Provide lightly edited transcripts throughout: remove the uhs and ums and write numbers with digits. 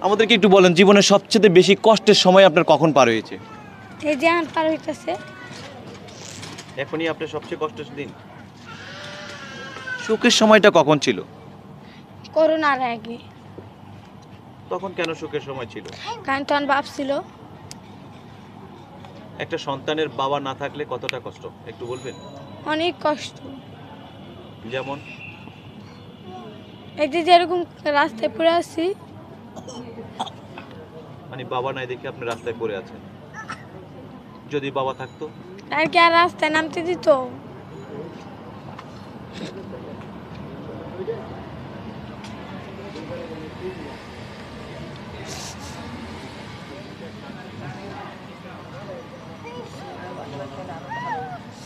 আমাদেরকে একটু বলেন জীবনের সবচেয়ে বেশি কষ্টের সময় আপনার কখন পার হয়েছে? এই যে এখন পার হইতেছে। এখনই আপনার সবচেয়ে কষ্টের দিন? সুখের সময়টা কখন ছিল? করোনার আগে। তখন কেন সুখের সময় ছিল? কারণ তখন বাপ ছিল। একটা সন্তানের বাবা না থাকলে কতটা কষ্ট একটু বলবেন? অনেক কষ্ট। যেমন? এই যে যেরকম রাস্তায় পড়ে আছি। মানে বাবা নাই দেখে আপনি রাস্তায় পড়ে আছেন। যদি বাবা থাকতো? আর কি আর রাস্তায় নামতে দিত?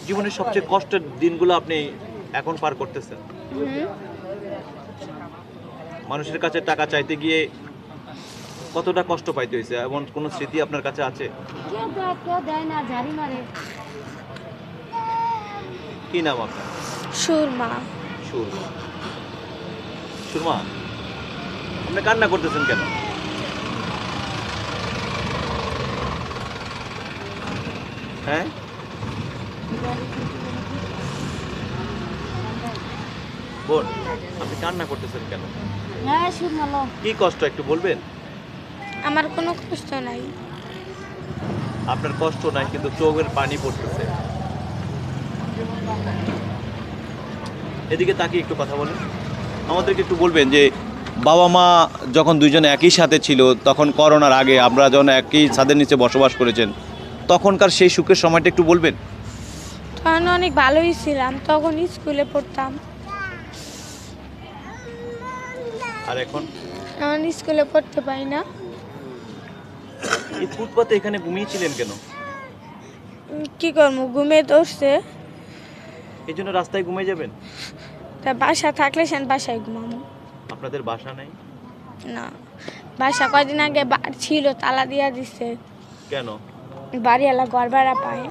জীবনের সবচেয়ে কষ্টের দিনগুলো আপনি এখন পার করতেছেন। মানুষের কাছে টাকা চাইতে গিয়ে কতটা কষ্ট পাইতে হয়েছে এমন কোন স্মৃতি আপনার কাছে আছে? কি নাম আপনার? সুরমা। সুরমা। সুরমা, আপনি কান্না করতেছেন কেন? হ্যাঁ, বোন আপনি কান্না করতেছেন কেন? কি কষ্ট একটু বলবেন? আমার কোনো কষ্ট নাই। আপনার কষ্ট নাই কিন্তু চোখের পানি পড়তেছে। এদিকে তাকিয়ে একটু কথা বলেন। আমাদেরকে একটু বলবেন যে বাবা মা যখন দুইজনে একই সাথে ছিল তখন করোনার আগে আমরা যখন একই ছাদের নিচে বসবাস করেছেন তখনকার সেই সুখের সময়টা একটু বলবেন? তখন অনেক ভালোই ছিলাম, তখন স্কুলে পড়তাম। আর এখন? এখন স্কুলে পড়তে পারি না। এই ফুটপাতে এখানে ঘুমিয়েছিলেন কেন? কি করবো, ঘুমে ধরছে। এই জন্য রাস্তায় ঘুমিয়ে যাবেন? তা বাসা থাকলে সেন বাসায় ঘুমাবো। আপনাদের বাসা নেই? না, বাসা কয়দিন আগে ছিল, তালা দিয়া দিছে। কেন? বাড়িওয়ালা ঘর ভাড়া পায়।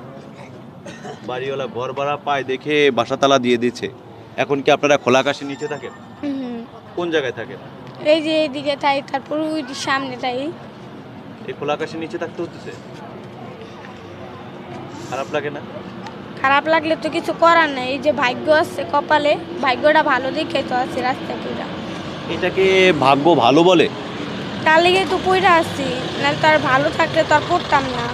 বাড়িওয়ালা ঘর ভাড়া পায় দেখে বাসা তালা দিয়ে দিচ্ছে। এখন কি আপনারা খোলা আকাশের নিচে থাকেন? কোন জায়গায় থাকেন? এই যে এইদিকে তাই, তারপর ওই সামনে তাই। এই খোলা আকাশের নিচে থাকতে হচ্ছে? খারাপ লাগে না? খারাপ লাগলে তো কিছু করার নাই। এই যে ভাগ্য আছে কপালে, ভাগ্যটা ভালো দেখে তো আছে রাস্তায় পইরা। এটাকে ভাগ্য ভালো বলে? তার লেগে তো পইরা আছি, নাহলে তার ভালো থাকলে তো আর পড়তাম না।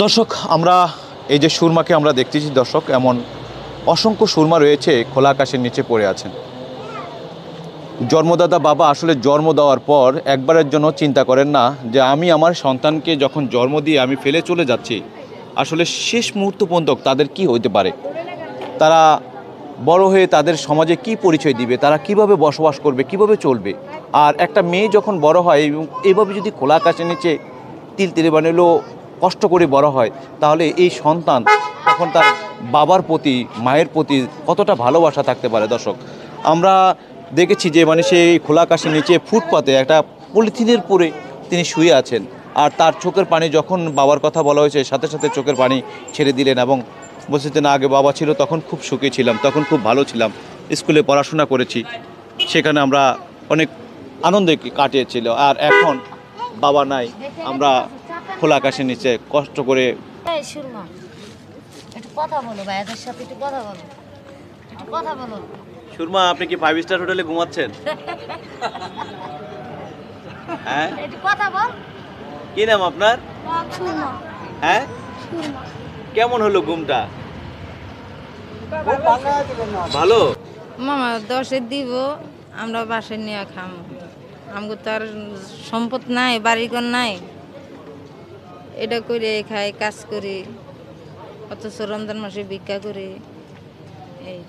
দর্শক, আমরা এই যে সুরমাকে আমরা দেখতেছি দর্শক, এমন অসংখ্য সুরমা রয়েছে খোলা আকাশের নিচে পড়ে আছেন। জন্মদাতা বাবা আসলে জন্ম দেওয়ার পর একবারের জন্য চিন্তা করেন না যে আমি আমার সন্তানকে যখন জন্ম দিয়ে আমি ফেলে চলে যাচ্ছি আসলে শেষ মুহূর্ত পর্যন্ত তাদের কি হইতে পারে, তারা বড় হয়ে তাদের সমাজে কি পরিচয় দিবে, তারা কিভাবে বসবাস করবে, কিভাবে চলবে। আর একটা মেয়ে যখন বড় হয় এবং এইভাবে যদি খোলা আকাশের নিচে তিল বানালেও কষ্ট করে বড় হয় তাহলে এই সন্তান তখন তার বাবার প্রতি মায়ের প্রতি কতটা ভালোবাসা থাকতে পারে। দর্শক, আমরা দেখেছি যে মানে সেই খোলা আকাশের নিচে ফুটপাতে একটা পলিথিনের পরে তিনি শুয়ে আছেন আর তার চোখের পানি যখন বাবার কথা বলা হয়েছে সাথে সাথে চোখের পানি ছেড়ে দিলেন এবং বলছে যে না, আগে বাবা ছিল তখন খুব সুখী ছিলাম, তখন খুব ভালো ছিলাম, স্কুলে পড়াশোনা করেছি, সেখানে আমরা অনেক আনন্দে কাটিয়েছিল, আর এখন বাবা নাই, আমরা খোলা আকাশের নিচে কষ্ট করে। সুরমা, একটু কথা বলো ভাইয়াদের সাথে, একটু কথা বলো, একটু কথা বলো। সুরমা, আপনি কি 5 স্টার হোটেলে ঘুমাচ্ছেন? হ্যাঁ, একটু কথা বল। কি নাম আপনার? সুরমা। হ্যাঁ, কেমন হলো ঘুমটা? ভালো। মামা 10-এ দিব, আমরা বাসায় নিয়ে খাম। আমগো তো আর সম্পদ নাই, বাড়িঘর নাই, এটা করে খাই, কাজ করি, অথচ রমজান মাসে ভিক্ষা করি। এই